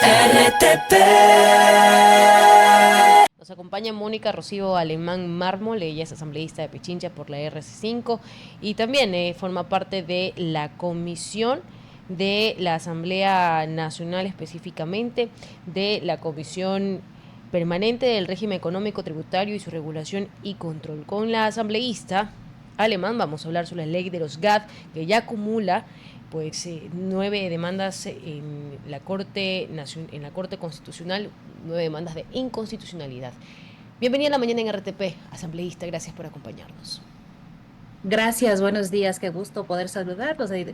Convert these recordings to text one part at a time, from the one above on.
RTP. Nos acompaña Mónica Rocío Alemán Mármol, ella es asambleísta de Pichincha por la RC5 y también forma parte de la comisión de la Asamblea Nacional, específicamente de la Comisión Permanente del Régimen Económico Tributario y su regulación y control. Con la asambleísta Alemán vamos a hablar sobre la ley de los GAT, que ya acumula pues 9 demandas en la Corte Constitucional, 9 demandas de inconstitucionalidad. Bienvenida a la mañana en RTP, asambleísta, gracias por acompañarnos. Gracias, buenos días, qué gusto poder saludarlos. De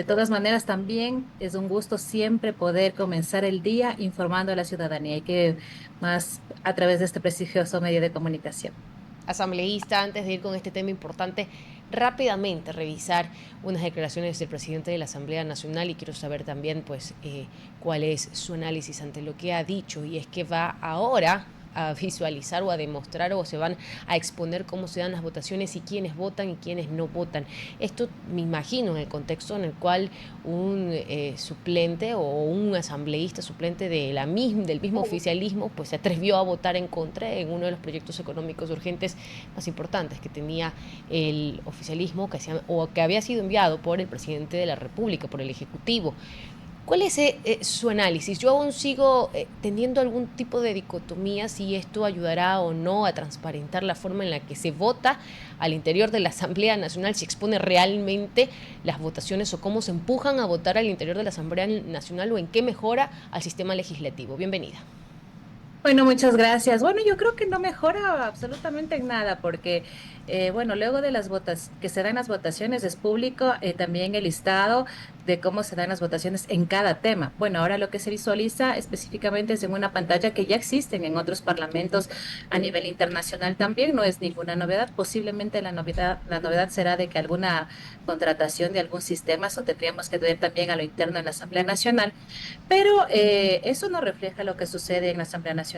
todas maneras, también es un gusto siempre poder comenzar el día informando a la ciudadanía y que más a través de este prestigioso medio de comunicación. Asambleísta, antes de ir con este tema importante, rápidamente revisar unas declaraciones del presidente de la Asamblea Nacional y quiero saber también pues cuál es su análisis ante lo que ha dicho, y es que va ahora a visualizar o a demostrar o se van a exponer cómo se dan las votaciones y quiénes votan y quiénes no votan. Esto me imagino en el contexto en el cual un suplente o un asambleísta suplente del mismo oficialismo pues se atrevió a votar en contra en uno de los proyectos económicos urgentes más importantes que tenía el oficialismo que había sido enviado por el presidente de la República, por el Ejecutivo. ¿Cuál es su análisis? Yo aún sigo teniendo algún tipo de dicotomía si esto ayudará o no a transparentar la forma en la que se vota al interior de la Asamblea Nacional, si expone realmente las votaciones o cómo se empujan a votar al interior de la Asamblea Nacional o en qué mejora al sistema legislativo. Bienvenida. Bueno, muchas gracias. Bueno, yo creo que no mejora absolutamente en nada porque, bueno, luego de las votas que se dan las votaciones es público también el listado de cómo se dan las votaciones en cada tema. Bueno, ahora lo que se visualiza específicamente es en una pantalla que ya existen en otros parlamentos a nivel internacional también, no es ninguna novedad. Posiblemente la novedad será de que alguna contratación de algún sistema, eso tendríamos que ver también a lo interno en la Asamblea Nacional, pero eso no refleja lo que sucede en la Asamblea Nacional.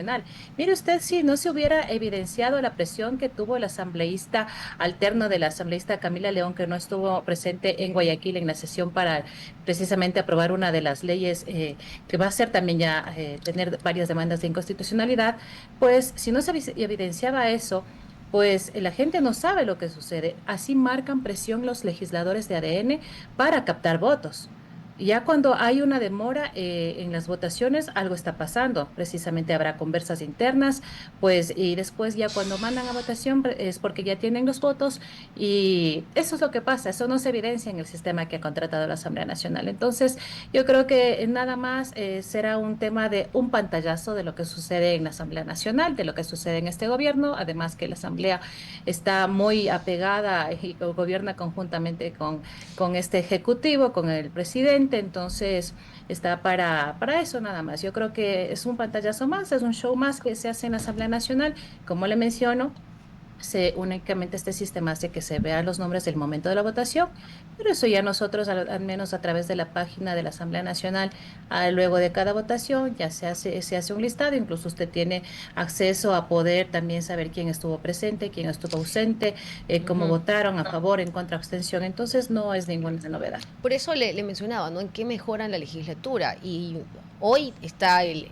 Mire usted, si no se hubiera evidenciado la presión que tuvo el asambleísta alterno de la asambleísta Camila León, que no estuvo presente en Guayaquil en la sesión para precisamente aprobar una de las leyes que va a ser también ya tener varias demandas de inconstitucionalidad, pues si no se evidenciaba eso, pues la gente no sabe lo que sucede. Así marcan presión los legisladores de ADN para captar votos. Ya cuando hay una demora en las votaciones, algo está pasando. Precisamente habrá conversas internas, pues, y después ya cuando mandan a votación es porque ya tienen los votos y eso es lo que pasa. Eso no se evidencia en el sistema que ha contratado la Asamblea Nacional. Entonces, yo creo que nada más será un tema de un pantallazo de lo que sucede en la Asamblea Nacional, de lo que sucede en este gobierno. Además que la Asamblea está muy apegada y gobierna conjuntamente con este ejecutivo, con el presidente, entonces está para eso nada más. Yo creo que es un pantallazo más, es un show más que se hace en la Asamblea Nacional, como le menciono. Únicamente este sistema hace que se vean los nombres del momento de la votación, pero eso ya nosotros, al menos a través de la página de la Asamblea Nacional, luego de cada votación ya se hace un listado, incluso usted tiene acceso a poder también saber quién estuvo presente, quién estuvo ausente, cómo votaron, a favor, en contra, abstención, entonces no es ninguna novedad. Por eso le mencionaba, ¿no? En qué mejoran la legislatura. Y hoy está el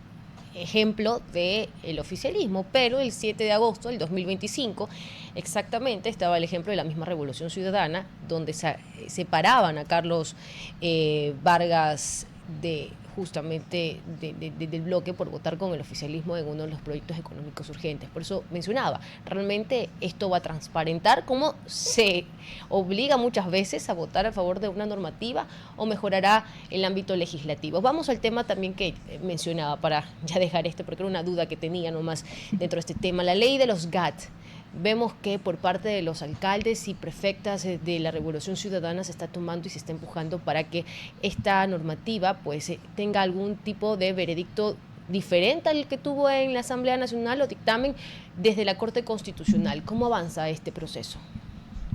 ejemplo del oficialismo, pero el 7 de agosto del 2025 exactamente estaba el ejemplo de la misma Revolución Ciudadana, donde separaban a Carlos Vargas de justamente del bloque por votar con el oficialismo en uno de los proyectos económicos urgentes. Por eso mencionaba, realmente esto va a transparentar cómo se obliga muchas veces a votar a favor de una normativa o mejorará el ámbito legislativo. Vamos al tema también que mencionaba para ya dejar porque era una duda que tenía nomás dentro de este tema, la ley de los GAT. Vemos que por parte de los alcaldes y prefectas de la Revolución Ciudadana se está tomando y se está empujando para que esta normativa pues tenga algún tipo de veredicto diferente al que tuvo en la Asamblea Nacional o dictamen desde la Corte Constitucional. ¿Cómo avanza este proceso?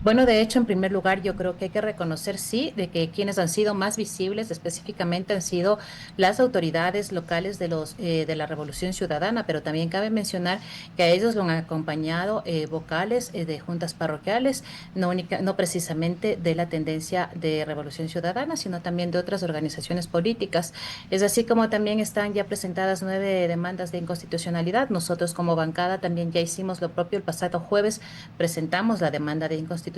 Bueno, de hecho, en primer lugar, yo creo que hay que reconocer, sí, de que quienes han sido más visibles específicamente han sido las autoridades locales de la Revolución Ciudadana, pero también cabe mencionar que a ellos lo han acompañado vocales de juntas parroquiales, no precisamente de la tendencia de Revolución Ciudadana, sino también de otras organizaciones políticas. Es así como también están ya presentadas 9 demandas de inconstitucionalidad. Nosotros como bancada también ya hicimos lo propio el pasado jueves, presentamos la demanda de inconstitucionalidad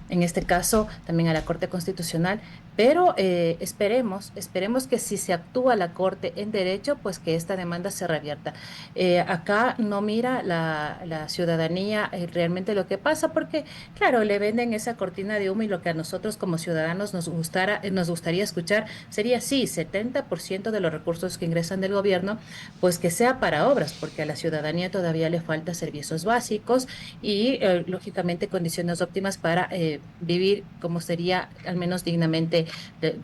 en este caso también a la Corte Constitucional, pero esperemos que si se actúa la Corte en derecho, pues que esta demanda se revierta. Acá no mira la ciudadanía realmente lo que pasa, porque claro, le venden esa cortina de humo y lo que a nosotros como ciudadanos nos gustaría escuchar sería sí, 70% de los recursos que ingresan del gobierno pues que sea para obras, porque a la ciudadanía todavía le falta servicios básicos y lógicamente condiciones óptimas para vivir como sería al menos dignamente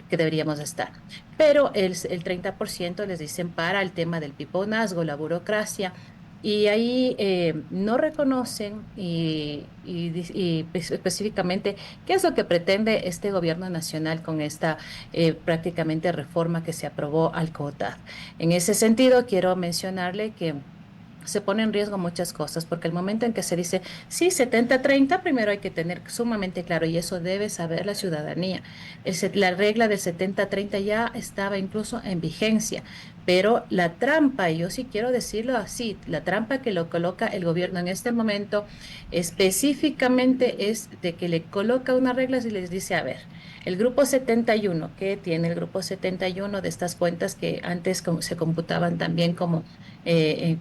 que deberíamos estar. Pero el 30% les dicen para el tema del piponazgo, la burocracia. Y ahí no reconocen específicamente qué es lo que pretende este gobierno nacional con esta prácticamente reforma que se aprobó al COTAD. En ese sentido, quiero mencionarle que se pone en riesgo muchas cosas, porque el momento en que se dice, sí, 70-30, primero hay que tener sumamente claro, y eso debe saber la ciudadanía. La regla del 70-30 ya estaba incluso en vigencia, pero la trampa, y yo sí quiero decirlo así, la trampa que lo coloca el gobierno en este momento específicamente es de que le coloca unas reglas y les dice, a ver, el grupo 71, ¿qué tiene el grupo 71 de estas cuentas que antes se computaban también como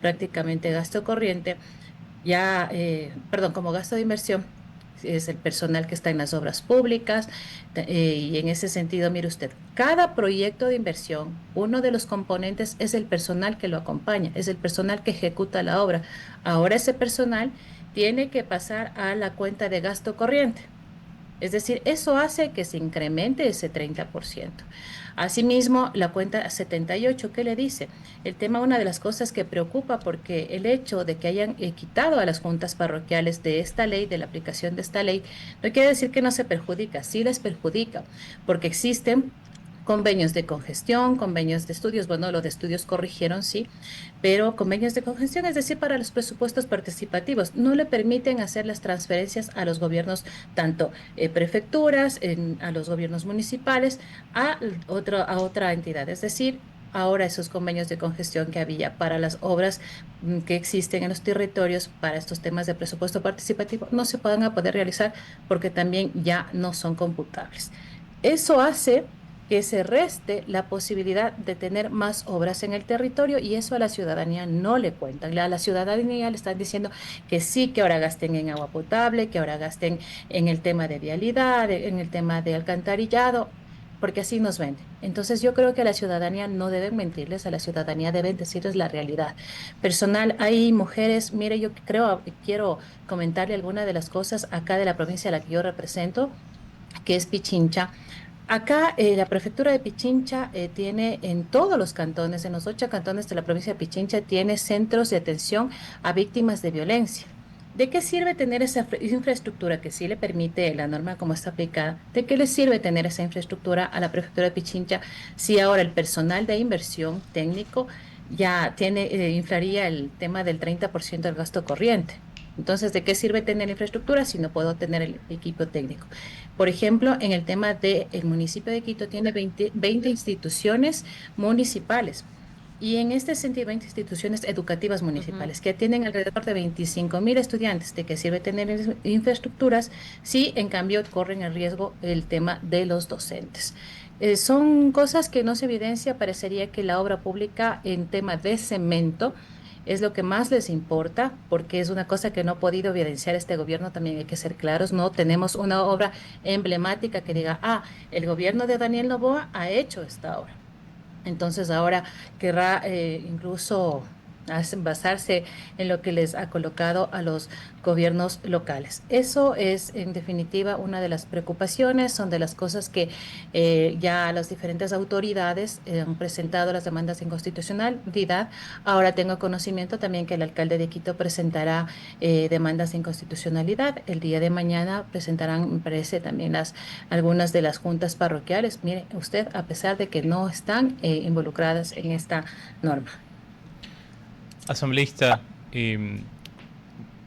prácticamente gasto corriente, perdón, como gasto de inversión? Es el personal que está en las obras públicas, y en ese sentido, mire usted, cada proyecto de inversión, uno de los componentes es el personal que lo acompaña, es el personal que ejecuta la obra. Ahora ese personal tiene que pasar a la cuenta de gasto corriente. Es decir, eso hace que se incremente ese 30%. Asimismo, la cuenta 78, ¿qué le dice? El tema, una de las cosas que preocupa, porque el hecho de que hayan quitado a las juntas parroquiales de esta ley, de la aplicación de esta ley, no quiere decir que no se perjudica, sí les perjudica, porque existen convenios de congestión, convenios de estudios, bueno, lo de estudios corrigieron, sí, pero convenios de congestión, es decir, para los presupuestos participativos, no le permiten hacer las transferencias a los gobiernos, tanto prefecturas, a los gobiernos municipales, a otra entidad, es decir, ahora esos convenios de congestión que había para las obras que existen en los territorios para estos temas de presupuesto participativo no se van a poder realizar porque también ya no son computables. Eso hace que se reste la posibilidad de tener más obras en el territorio, y eso a la ciudadanía no le cuentan. A la ciudadanía le están diciendo que sí, que ahora gasten en agua potable, que ahora gasten en el tema de vialidad, en el tema de alcantarillado, porque así nos venden. Entonces yo creo que a la ciudadanía no deben mentirles, a la ciudadanía deben decirles la realidad. Personal, hay mujeres, mire, yo creo, quiero comentarle alguna de las cosas acá de la provincia a la que yo represento, que es Pichincha. Acá la prefectura de Pichincha tiene en todos los cantones, en los 8 cantones de la provincia de Pichincha, tiene centros de atención a víctimas de violencia. ¿De qué sirve tener esa infraestructura que sí le permite la norma como está aplicada? ¿De qué le sirve tener esa infraestructura a la prefectura de Pichincha si ahora el personal de inversión técnico ya inflaría el tema del 30% del gasto corriente? Entonces, ¿de qué sirve tener infraestructura si no puedo tener el equipo técnico? Por ejemplo, en el tema del municipio de Quito tiene 20 instituciones municipales. Y en este sentido, 20 instituciones educativas Ujú. municipales que tienen alrededor de 25.000 estudiantes. ¿De qué sirve tener infraestructuras si en cambio corren el riesgo el tema de los docentes? Son cosas que no se evidencia. Parecería que la obra pública en tema de cemento es lo que más les importa, porque es una cosa que no ha podido evidenciar este gobierno, también hay que ser claros, no tenemos una obra emblemática que diga, el gobierno de Daniel Noboa ha hecho esta obra. Entonces ahora querrá incluso basarse en lo que les ha colocado a los gobiernos locales. Eso es, en definitiva, una de las preocupaciones, son de las cosas que ya las diferentes autoridades han presentado las demandas de inconstitucionalidad. Ahora tengo conocimiento también que el alcalde de Quito presentará demandas de inconstitucionalidad. El día de mañana presentarán, me parece, también algunas de las juntas parroquiales. Mire usted, a pesar de que no están involucradas en esta norma. Asambleísta,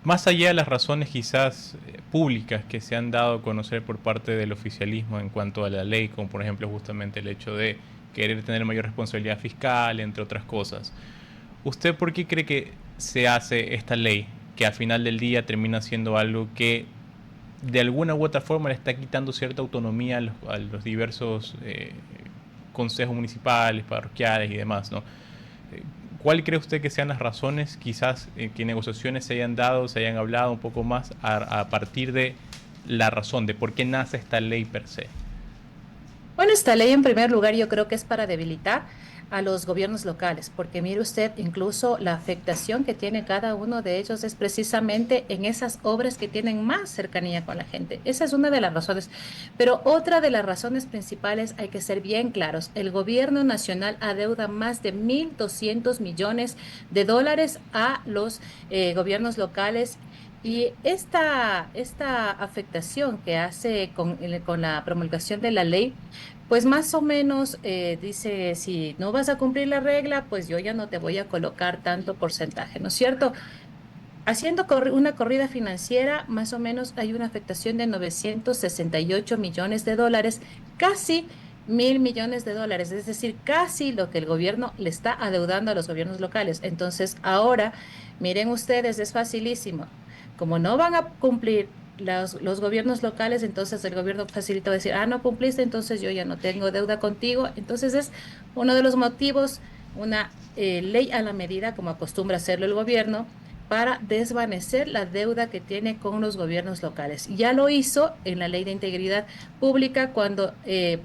más allá de las razones quizás públicas que se han dado a conocer por parte del oficialismo en cuanto a la ley, como por ejemplo justamente el hecho de querer tener mayor responsabilidad fiscal, entre otras cosas, ¿usted por qué cree que se hace esta ley, que al final del día termina siendo algo que de alguna u otra forma le está quitando cierta autonomía a los diversos consejos municipales, parroquiales y demás, ¿no? ¿Cuál cree usted que sean las razones, quizás, que negociaciones se hayan dado, se hayan hablado un poco más a partir de la razón de por qué nace esta ley per se? Bueno, esta ley en primer lugar yo creo que es para debilitar a los gobiernos locales, porque mire usted, incluso la afectación que tiene cada uno de ellos es precisamente en esas obras que tienen más cercanía con la gente. Esa es una de las razones. Pero otra de las razones principales, hay que ser bien claros, el gobierno nacional adeuda más de 1.200 millones de dólares a los gobiernos locales. Y esta afectación que hace con la promulgación de la ley, pues más o menos dice, si no vas a cumplir la regla, pues yo ya no te voy a colocar tanto porcentaje, ¿no es cierto? Haciendo una corrida financiera, más o menos hay una afectación de 968 millones de dólares, casi 1.000 millones de dólares, es decir, casi lo que el gobierno le está adeudando a los gobiernos locales. Entonces, ahora, miren ustedes, es facilísimo. Como no van a cumplir los gobiernos locales, entonces el gobierno facilita decir, ah, no cumpliste, entonces yo ya no tengo deuda contigo. Entonces es uno de los motivos, una ley a la medida, como acostumbra hacerlo el gobierno, para desvanecer la deuda que tiene con los gobiernos locales. Ya lo hizo en la Ley de Integridad Pública cuando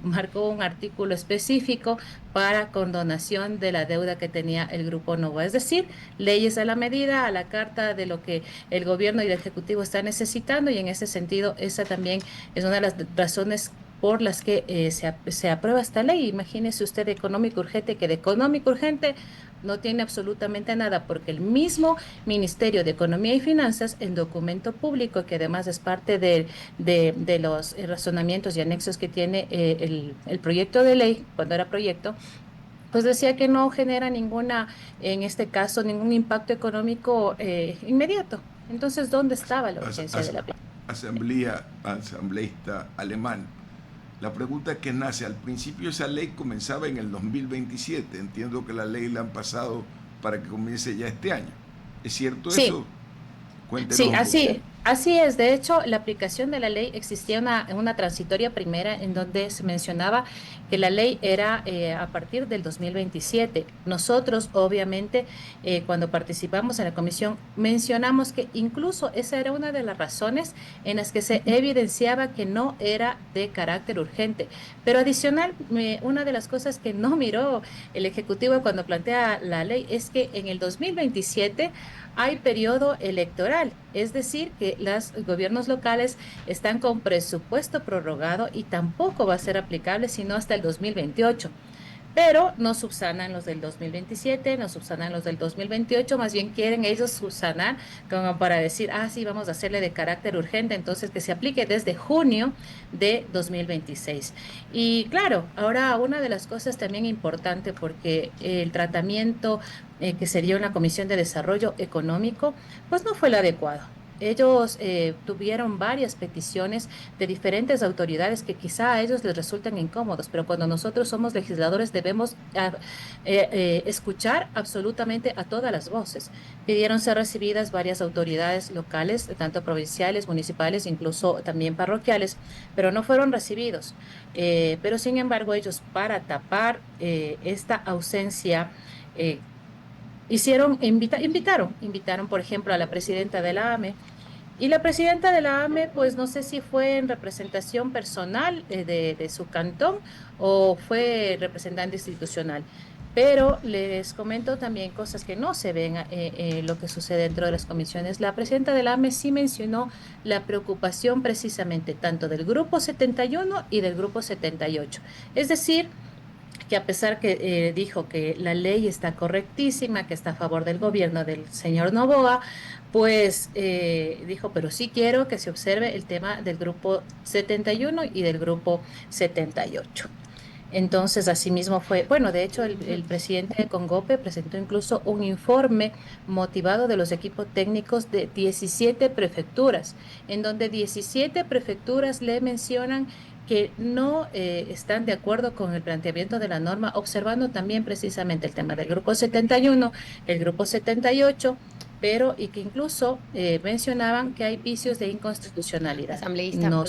marcó un artículo específico para condonación de la deuda que tenía el Grupo Nova. Es decir, leyes a la medida, a la carta de lo que el gobierno y el Ejecutivo están necesitando, y en ese sentido, esa también es una de las razones por las que se aprueba esta ley. Imagínese usted, económico urgente, que de económico urgente no tiene absolutamente nada, porque el mismo Ministerio de Economía y Finanzas, en documento público, que además es parte de los razonamientos y anexos que tiene el proyecto de ley, cuando era proyecto, pues decía que no genera en este caso, ningún impacto económico inmediato. Entonces, ¿dónde estaba la urgencia de la ley? Asambleísta alemán. La pregunta que nace, al principio esa ley comenzaba en el 2027. Entiendo que la ley la han pasado para que comience ya este año. ¿Es cierto Sí. eso? Cuéntenos Sí, un poco. así es. De hecho, la aplicación de la ley existía una transitoria primera en donde se mencionaba que la ley era a partir del 2027. Nosotros, obviamente, cuando participamos en la comisión, mencionamos que incluso esa era una de las razones en las que se evidenciaba que no era de carácter urgente. Pero adicional, una de las cosas que no miró el Ejecutivo cuando plantea la ley es que en el 2027 hay periodo electoral, es decir, que los gobiernos locales están con presupuesto prorrogado y tampoco va a ser aplicable sino hasta el 2028. Pero no subsanan los del 2027, no subsanan los del 2028, más bien quieren ellos subsanar como para decir, ah, sí, vamos a hacerle de carácter urgente, entonces que se aplique desde junio de 2026. Y claro, ahora una de las cosas también importante, porque el tratamiento que sería una comisión de desarrollo económico, pues no fue el adecuado. Ellos tuvieron varias peticiones de diferentes autoridades que quizá a ellos les resultan incómodos, pero cuando nosotros somos legisladores debemos escuchar absolutamente a todas las voces. Pidieron ser recibidas varias autoridades locales, tanto provinciales, municipales, incluso también parroquiales, pero no fueron recibidos. Pero sin embargo, ellos, para tapar esta ausencia, eh, invitaron, por ejemplo, a la presidenta de la AME, y la presidenta de la AME, pues no sé si fue en representación personal de su cantón o fue representante institucional. Pero les comento también cosas que no se ven lo que sucede dentro de las comisiones. La presidenta del AME sí mencionó la preocupación precisamente tanto del Grupo 71 y del Grupo 78. Es decir, que a pesar que dijo que la ley está correctísima, que está a favor del gobierno del señor Noboa, pues dijo, pero sí quiero que se observe el tema del Grupo 71 y del Grupo 78. Entonces, asimismo fue, bueno, de hecho, el presidente de Congope presentó incluso un informe motivado de los equipos técnicos de 17 prefecturas, en donde 17 prefecturas le mencionan que no están de acuerdo con el planteamiento de la norma, observando también precisamente el tema del grupo 71, el grupo 78, pero y que incluso mencionaban que hay vicios de inconstitucionalidad. Asambleísta. No,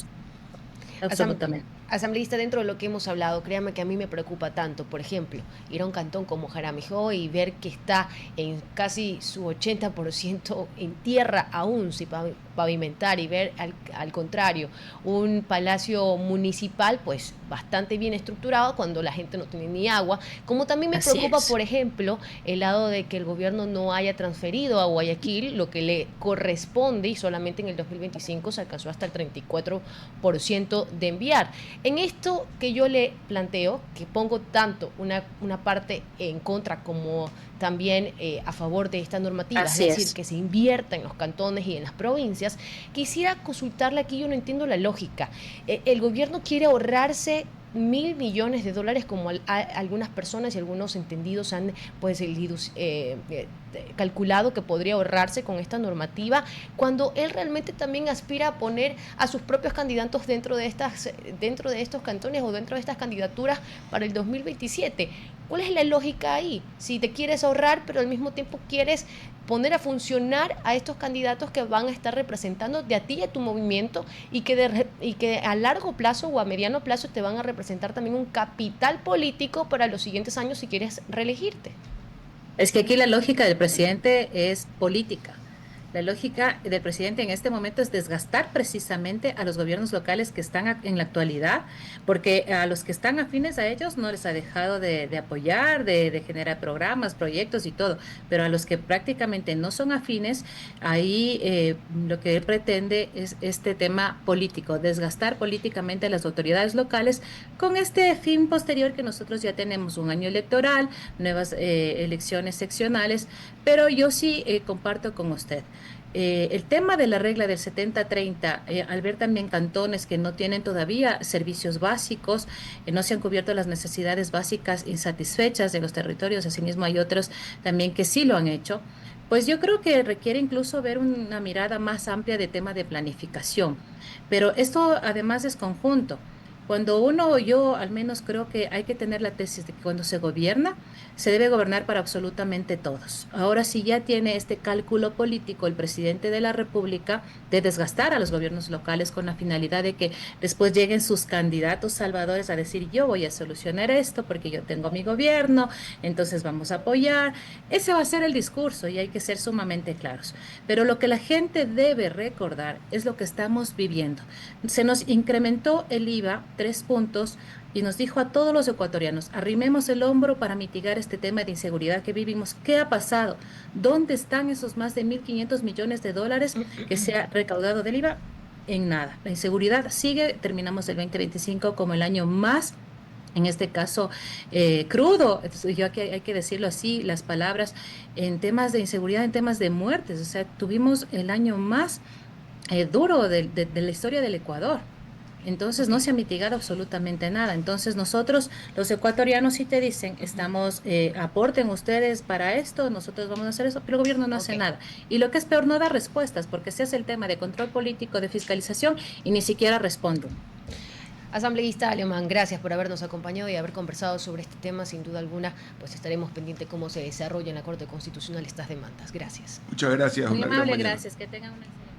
absolutamente. Asambleísta, dentro de lo que hemos hablado, créame que a mí me preocupa tanto, por ejemplo, ir a un cantón como Jaramillo y ver que está en casi su 80% en tierra aún sin pavimentar, y ver al contrario un palacio municipal pues bastante bien estructurado cuando la gente no tiene ni agua, como también me preocupa, por ejemplo, el lado de que el gobierno no haya transferido a Guayaquil lo que le corresponde, y solamente en el 2025 se alcanzó hasta el 34% de enviar. En esto que yo le planteo, que pongo tanto una parte en contra como también a favor de esta normativa, es decir, que se invierta en los cantones y en las provincias, quisiera consultarle aquí, yo no entiendo la lógica. El gobierno quiere ahorrarse $1.000 millones como algunas personas y algunos entendidos han pues calculado que podría ahorrarse con esta normativa, cuando él realmente también aspira a poner a sus propios candidatos dentro de estos cantones o dentro de estas candidaturas para el 2027. ¿Cuál es la lógica ahí? Si te quieres ahorrar, pero al mismo tiempo quieres poner a funcionar a estos candidatos que van a estar representando de a ti y a tu movimiento, y que a largo plazo o a mediano plazo te van a representar también un capital político para los siguientes años si quieres reelegirte. Es que aquí la lógica del presidente es política. La lógica del presidente en este momento es desgastar precisamente a los gobiernos locales que están en la actualidad, porque a los que están afines a ellos no les ha dejado de apoyar, de generar programas, proyectos y todo, pero a los que prácticamente no son afines, ahí lo que él pretende es este tema político, desgastar políticamente a las autoridades locales con este fin posterior que nosotros ya tenemos un año electoral, nuevas elecciones seccionales, pero yo sí comparto con usted. El tema de la regla del 70-30, al ver también cantones que no tienen todavía servicios básicos, no se han cubierto las necesidades básicas insatisfechas de los territorios, asimismo hay otros también que sí lo han hecho, pues yo creo que requiere incluso ver una mirada más amplia de tema de planificación. Pero esto además es conjunto. Yo al menos creo que hay que tener la tesis de que cuando se gobierna, se debe gobernar para absolutamente todos. Ahora sí ya tiene este cálculo político el presidente de la República de desgastar a los gobiernos locales con la finalidad de que después lleguen sus candidatos salvadores a decir yo voy a solucionar esto porque yo tengo mi gobierno, entonces vamos a apoyar. Ese va a ser el discurso y hay que ser sumamente claros. Pero lo que la gente debe recordar es lo que estamos viviendo. Se nos incrementó el IVA 3 puntos y nos dijo a todos los ecuatorianos, arrimemos el hombro para mitigar este tema de inseguridad que vivimos. ¿Qué ha pasado? ¿Dónde están esos más de 1.500 millones de dólares que se ha recaudado del IVA? En nada. La inseguridad sigue, terminamos el 2025 como el año más, en este caso, crudo. Entonces, yo aquí hay que decirlo así, las palabras, en temas de inseguridad, en temas de muertes. O sea, tuvimos el año más duro de la historia del Ecuador. Entonces no se ha mitigado absolutamente nada. Entonces nosotros, los ecuatorianos, sí te dicen, aporten ustedes para esto, nosotros vamos a hacer eso, pero el gobierno no hace nada. Y lo que es peor, no da respuestas, porque se hace el tema de control político, de fiscalización, y ni siquiera responden. Asambleísta Alemán, gracias por habernos acompañado y haber conversado sobre este tema. Sin duda alguna, pues estaremos pendientes cómo se desarrolla en la Corte Constitucional estas demandas. Gracias. Muchas gracias. Muy amable, gracias. Que tengan una excelente